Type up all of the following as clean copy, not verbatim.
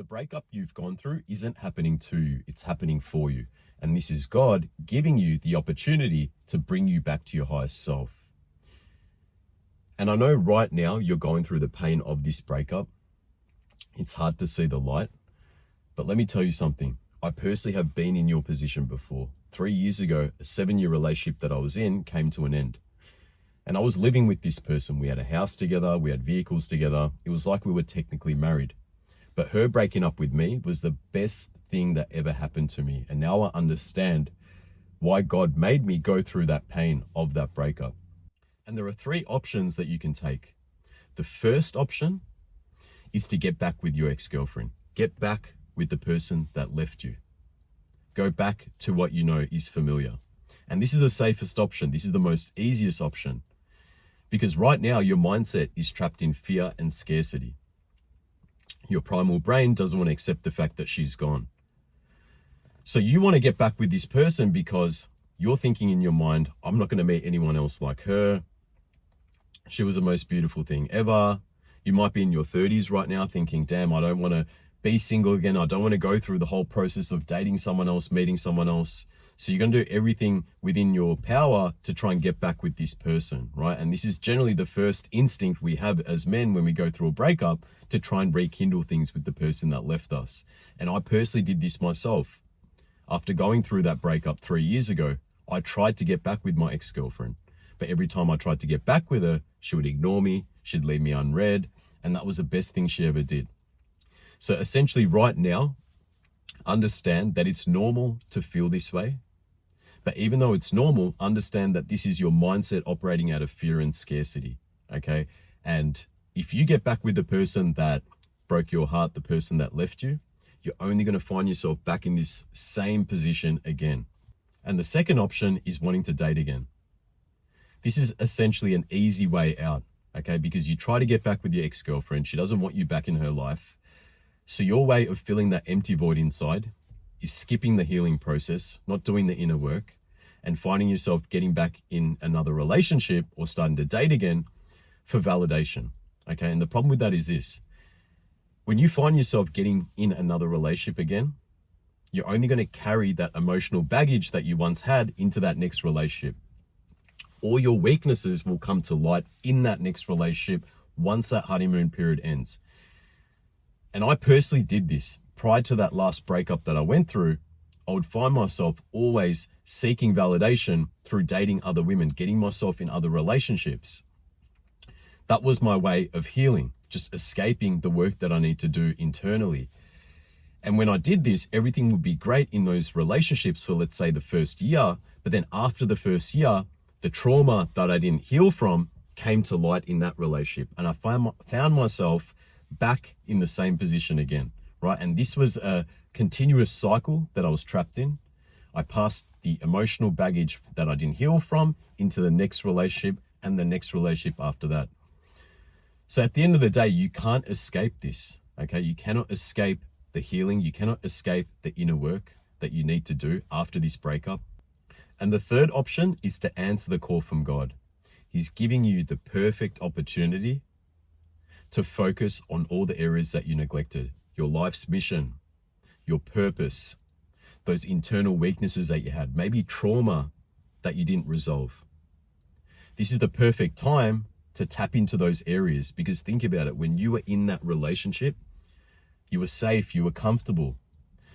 The breakup you've gone through isn't happening to you, it's happening for you. And this is God giving you the opportunity to bring you back to your highest self. And I know right now you're going through the pain of this breakup. It's hard to see the light, but let me tell you something. I personally have been in your position before. 3 years ago, a 7-year relationship that I was in came to an end. And I was living with this person. We had a house together, we had vehicles together. It was like we were technically married. But her breaking up with me was the best thing that ever happened to me. And now I understand why God made me go through that pain of that breakup. And there are 3 options that you can take. The first option is to get back with your ex-girlfriend. Get back with the person that left you. Go back to what you know is familiar. And this is the safest option. This is the most easiest option. Because right now your mindset is trapped in fear and scarcity. Your primal brain doesn't want to accept the fact that she's gone. So you want to get back with this person because you're thinking in your mind, I'm not going to meet anyone else like her. She was the most beautiful thing ever. You might be in your 30s right now thinking, damn, I don't want to be single again. I don't want to go through the whole process of dating someone else, meeting someone else. So you're going to do everything within your power to try and get back with this person, right? And this is generally the first instinct we have as men when we go through a breakup, to try and rekindle things with the person that left us. And I personally did this myself. After going through that breakup 3 years ago, I tried to get back with my ex-girlfriend. But every time I tried to get back with her, she would ignore me, she'd leave me unread, and that was the best thing she ever did. So essentially right now, understand that it's normal to feel this way. But even though it's normal, understand that this is your mindset operating out of fear and scarcity, okay? And if you get back with the person that broke your heart, the person that left you, you're only going to find yourself back in this same position again. And the second option is wanting to date again. This is essentially an easy way out, okay? Because you try to get back with your ex-girlfriend. She doesn't want you back in her life. So your way of filling that empty void inside is skipping the healing process, not doing the inner work, and finding yourself getting back in another relationship or starting to date again for validation, okay? And the problem with that is this. When you find yourself getting in another relationship again, you're only going to carry that emotional baggage that you once had into that next relationship. All your weaknesses will come to light in that next relationship once that honeymoon period ends. And I personally did this. Prior to that last breakup that I went through, I would find myself always seeking validation through dating other women, getting myself in other relationships. That was my way of healing, just escaping the work that I need to do internally. And when I did this, everything would be great in those relationships for, let's say, the first year. But then after the first year, the trauma that I didn't heal from came to light in that relationship. And I found myself back in the same position again, right? And this was a continuous cycle that I was trapped in. I passed the emotional baggage that I didn't heal from into the next relationship and the next relationship after that. So at the end of the day, you can't escape this, okay? You cannot escape the healing. You cannot escape the inner work that you need to do after this breakup. And the third option is to answer the call from God. He's giving you the perfect opportunity to focus on all the areas that you neglected. Your life's mission, your purpose, those internal weaknesses that you had, maybe trauma that you didn't resolve. This is the perfect time to tap into those areas, because think about it. When you were in that relationship, you were safe, you were comfortable.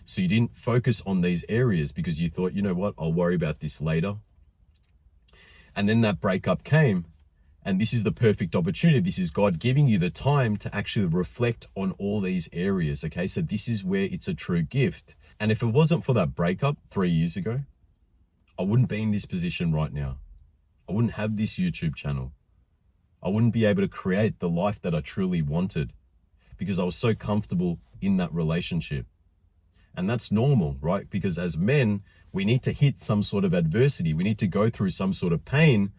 So you didn't focus on these areas because you thought, you know what, I'll worry about this later. And then that breakup came, and this is the perfect opportunity. This is God giving you the time to actually reflect on all these areas, okay? So this is where it's a true gift. And if it wasn't for that breakup 3 years ago, I wouldn't be in this position right now. I wouldn't have this YouTube channel. I wouldn't be able to create the life that I truly wanted because I was so comfortable in that relationship. And that's normal, right? Because as men, we need to hit some sort of adversity. We need to go through some sort of pain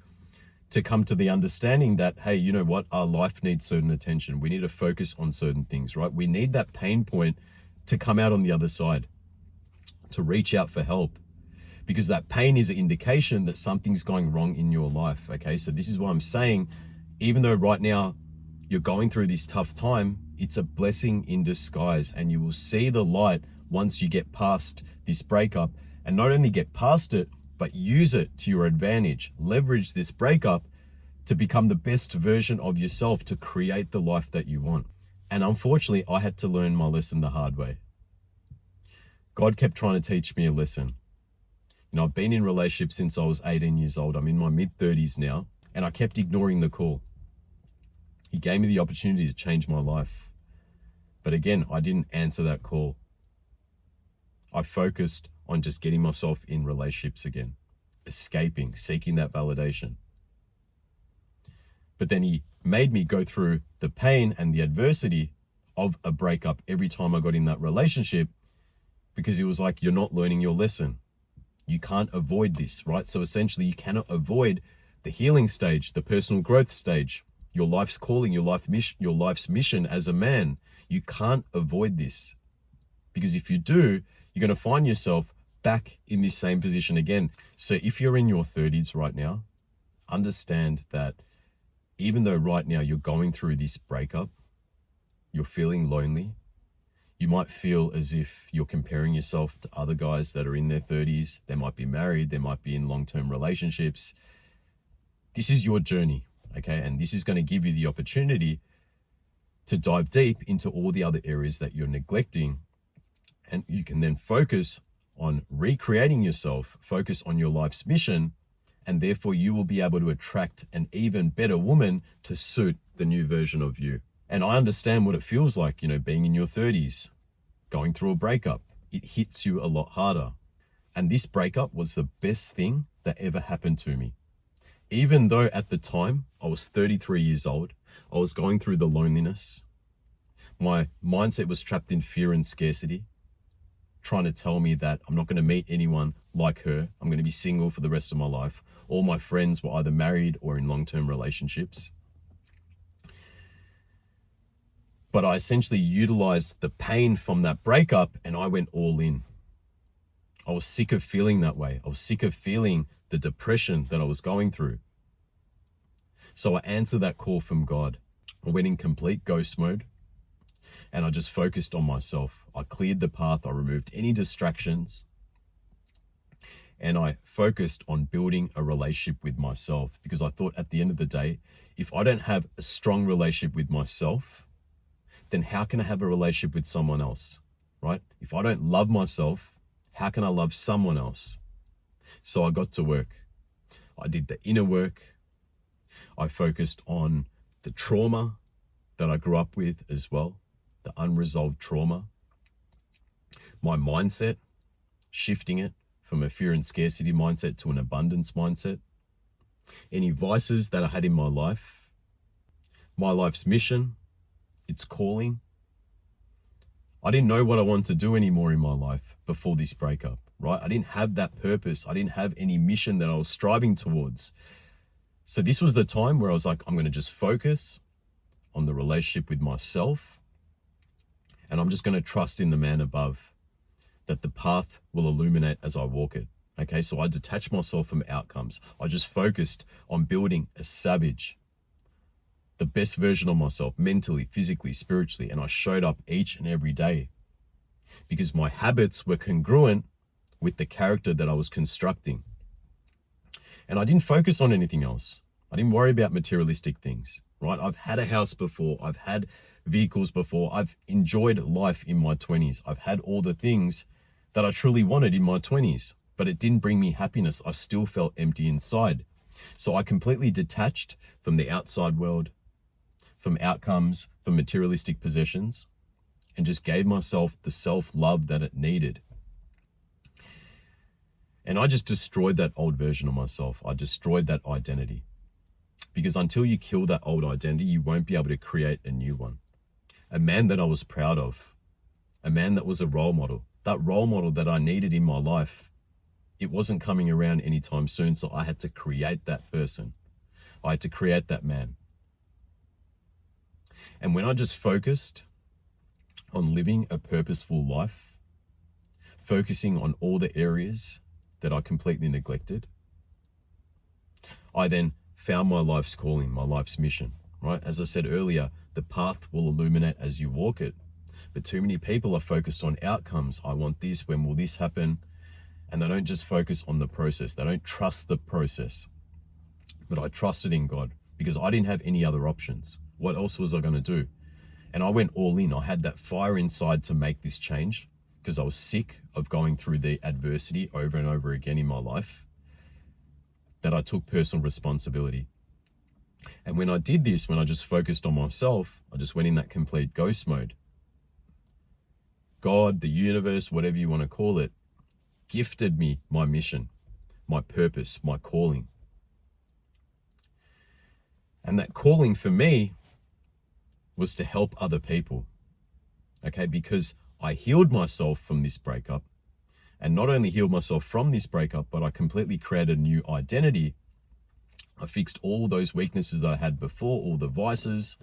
to come to the understanding that, hey, you know what? Our life needs certain attention. We need to focus on certain things, right? We need that pain point to come out on the other side, to reach out for help, because that pain is an indication that something's going wrong in your life, okay? So this is why I'm saying, even though right now you're going through this tough time, It's a blessing in disguise, and you will see the light once you get past this breakup, and not only get past it, but use it to your advantage. Leverage this breakup to become the best version of yourself, to create the life that you want. And unfortunately, I had to learn my lesson the hard way. God kept trying to teach me a lesson. You know, I've been in relationships since I was 18 years old. I'm in my mid-30s now, and I kept ignoring the call. He gave me the opportunity to change my life. But again, I didn't answer that call. I focused on just getting myself in relationships again, escaping, seeking that validation. But then he made me go through the pain and the adversity of a breakup every time I got in that relationship, because he was like, you're not learning your lesson. You can't avoid this, right? So essentially, you cannot avoid the healing stage, the personal growth stage, your life's calling, your life's mission as a man. You can't avoid this, because if you do, you're going to find yourself back in this same position again. So if you're in your 30s right now, understand that even though right now you're going through this breakup, you're feeling lonely, you might feel as if you're comparing yourself to other guys that are in their 30s. They might be married, they might be in long-term relationships. This is your journey, okay? And this is going to give you the opportunity to dive deep into all the other areas that you're neglecting. And you can then focus on recreating yourself, focus on your life's mission, and therefore you will be able to attract an even better woman to suit the new version of you. And I understand what it feels like, you know, being in your 30s, going through a breakup. It hits you a lot harder. And this breakup was the best thing that ever happened to me. Even though at the time I was 33 years old, I was going through the loneliness. My mindset was trapped in fear and scarcity, trying to tell me that I'm not going to meet anyone like her. I'm going to be single for the rest of my life. All my friends were either married or in long-term relationships. But I essentially utilized the pain from that breakup and I went all in. I was sick of feeling that way. I was sick of feeling the depression that I was going through. So I answered that call from God. I went in complete ghost mode and I just focused on myself. I cleared the path. I removed any distractions and I focused on building a relationship with myself, because I thought at the end of the day, if I don't have a strong relationship with myself, then how can I have a relationship with someone else, right? If I don't love myself, how can I love someone else? So I got to work. I did the inner work. I focused on the trauma that I grew up with as well, the unresolved trauma. My mindset, shifting it from a fear and scarcity mindset to an abundance mindset. Any vices that I had in my life's mission, its calling. I didn't know what I wanted to do anymore in my life before this breakup, right? I didn't have that purpose. I didn't have any mission that I was striving towards. So this was the time where I was like, I'm going to just focus on the relationship with myself. And I'm just going to trust in the man above, that the path will illuminate as I walk it. Okay, so I detached myself from outcomes. I just focused on building a savage, the best version of myself, mentally, physically, spiritually. And I showed up each and every day because my habits were congruent with the character that I was constructing. And I didn't focus on anything else. I didn't worry about materialistic things, right? I've had a house before. I've had vehicles before. I've enjoyed life in my 20s. I've had all the things that I truly wanted in my 20s, but it didn't bring me happiness. I still felt empty inside. So I completely detached from the outside world, from outcomes, from materialistic possessions, and just gave myself the self-love that it needed. And I just destroyed that old version of myself. I destroyed that identity. Because until you kill that old identity, you won't be able to create a new one. A man that I was proud of, a man that was a role model, that role model that I needed in my life, it wasn't coming around anytime soon, so I had to create that person. I had to create that man. And when I just focused on living a purposeful life, focusing on all the areas that I completely neglected, I then found my life's calling, my life's mission, right? As I said earlier, The path will illuminate as you walk it. But too many people are focused on outcomes. I want this, when will this happen? And they don't just focus on the process. They don't trust the process. But I trusted in God because I didn't have any other options. What else was I going to do? And I went all in. I had that fire inside to make this change because I was sick of going through the adversity over and over again in my life, that I took personal responsibility. And when I did this, when I just focused on myself, I just went in that complete ghost mode. God, the universe, whatever you want to call it, gifted me my mission, my purpose, my calling. And that calling for me was to help other people. Okay, because I healed myself from this breakup, and not only healed myself from this breakup, but I completely created a new identity. I fixed all those weaknesses that I had before, all the vices,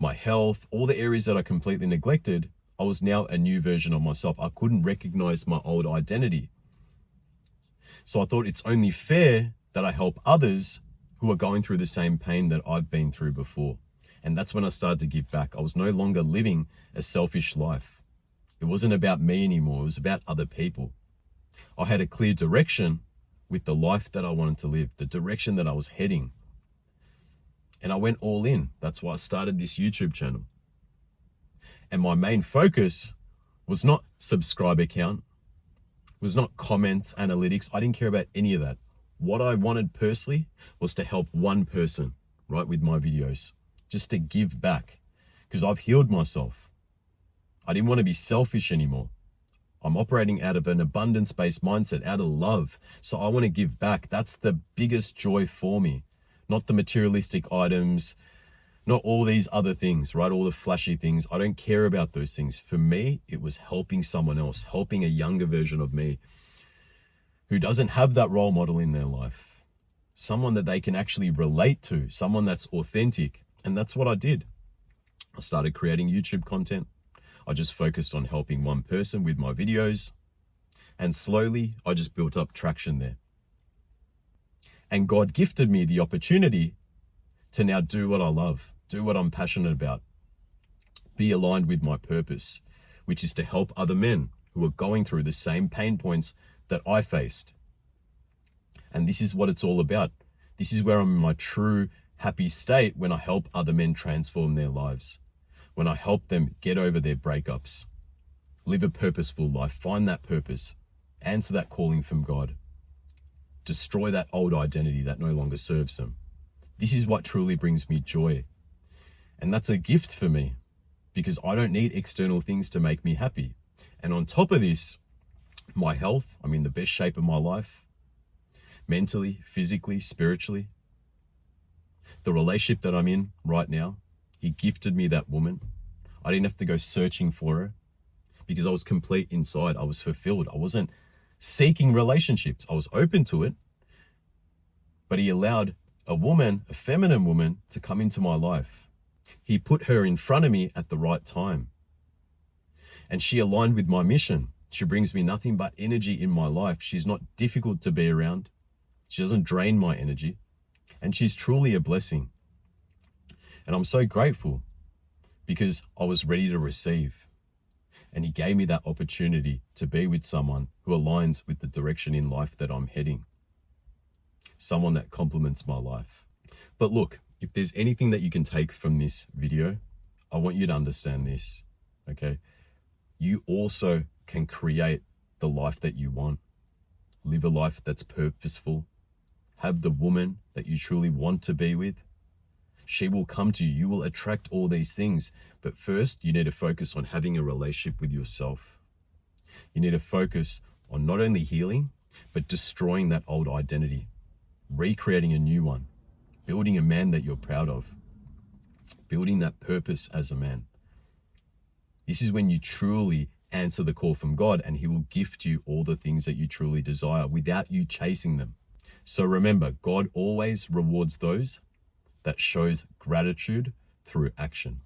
my health, all the areas that I completely neglected. I was now a new version of myself. I couldn't recognize my old identity. So I thought it's only fair that I help others who are going through the same pain that I've been through before. And that's when I started to give back. I was no longer living a selfish life. It wasn't about me anymore. It was about other people. I had a clear direction with the life that I wanted to live, the direction that I was heading. And I went all in. That's why I started this YouTube channel. And my main focus was not subscriber count, was not comments, analytics. I didn't care about any of that. What I wanted personally was to help one person, right, with my videos, just to give back, because I've healed myself. I didn't want to be selfish anymore. I'm operating out of an abundance-based mindset, out of love. So I want to give back. That's the biggest joy for me, not the materialistic items, not all these other things, right? All the flashy things. I don't care about those things. For me, it was helping someone else, helping a younger version of me who doesn't have that role model in their life, someone that they can actually relate to, someone that's authentic. And that's what I did. I started creating YouTube content. I just focused on helping one person with my videos. And slowly, I just built up traction there. And God gifted me the opportunity to now do what I love, do what I'm passionate about, be aligned with my purpose, which is to help other men who are going through the same pain points that I faced. And this is what it's all about. This is where I'm in my true happy state, when I help other men transform their lives, when I help them get over their breakups, live a purposeful life, find that purpose, answer that calling from God, destroy that old identity that no longer serves them. This is what truly brings me joy. And that's a gift for me, because I don't need external things to make me happy. And on top of this, my health, I'm in the best shape of my life, mentally, physically, spiritually. The relationship that I'm in right now, He gifted me that woman. I didn't have to go searching for her because I was complete inside. I was fulfilled. I wasn't seeking relationships. I was open to it, but He allowed a woman, a feminine woman, to come into my life. He put her in front of me at the right time. And she aligned with my mission. She brings me nothing but energy in my life. She's not difficult to be around. She doesn't drain my energy. And she's truly a blessing. And I'm so grateful because I was ready to receive. And He gave me that opportunity to be with someone who aligns with the direction in life that I'm heading. Someone that complements my life. But look, if there's anything that you can take from this video, I want you to understand this, okay? You also can create the life that you want. Live a life that's purposeful. Have the woman that you truly want to be with. She will come to you. You will attract all these things. But first, you need to focus on having a relationship with yourself. You need to focus on not only healing, but destroying that old identity. Recreating a new one. Building a man that you're proud of. Building that purpose as a man. This is when you truly answer the call from God, and He will gift you all the things that you truly desire without you chasing them. So remember, God always rewards those that shows gratitude through action.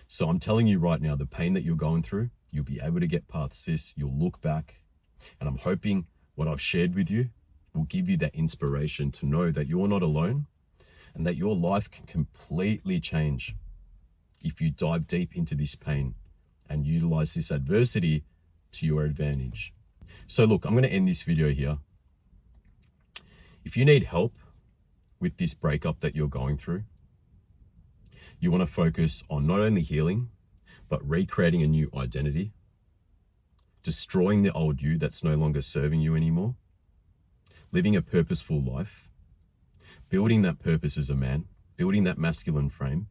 So I'm telling you right now, the pain that you're going through, you'll be able to get past this. You'll look back, and I'm hoping what I've shared with you will give you that inspiration to know that you're not alone, and that your life can completely change if you dive deep into this pain and utilize this adversity to your advantage. So look, I'm going to end this video here. If you need help with this breakup that you're going through, you want to focus on not only healing, but recreating a new identity, destroying the old you that's no longer serving you anymore, living a purposeful life, building that purpose as a man, building that masculine frame.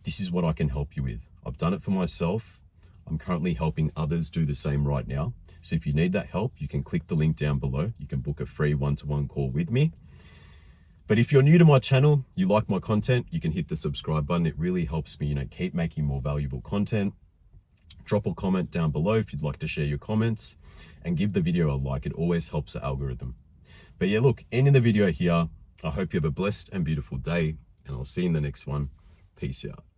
This is what I can help you with. I've done it for myself. I'm currently helping others do the same right now. So if you need that help, you can click the link down below. You can book a free one-to-one call with me. But if you're new to my channel, you like my content, you can hit the subscribe button. It really helps me, keep making more valuable content. Drop a comment down below if you'd like to share your comments, and give the video a like. It always helps the algorithm. But yeah, look, ending the video here. I hope you have a blessed and beautiful day, and I'll see you in the next one. Peace out.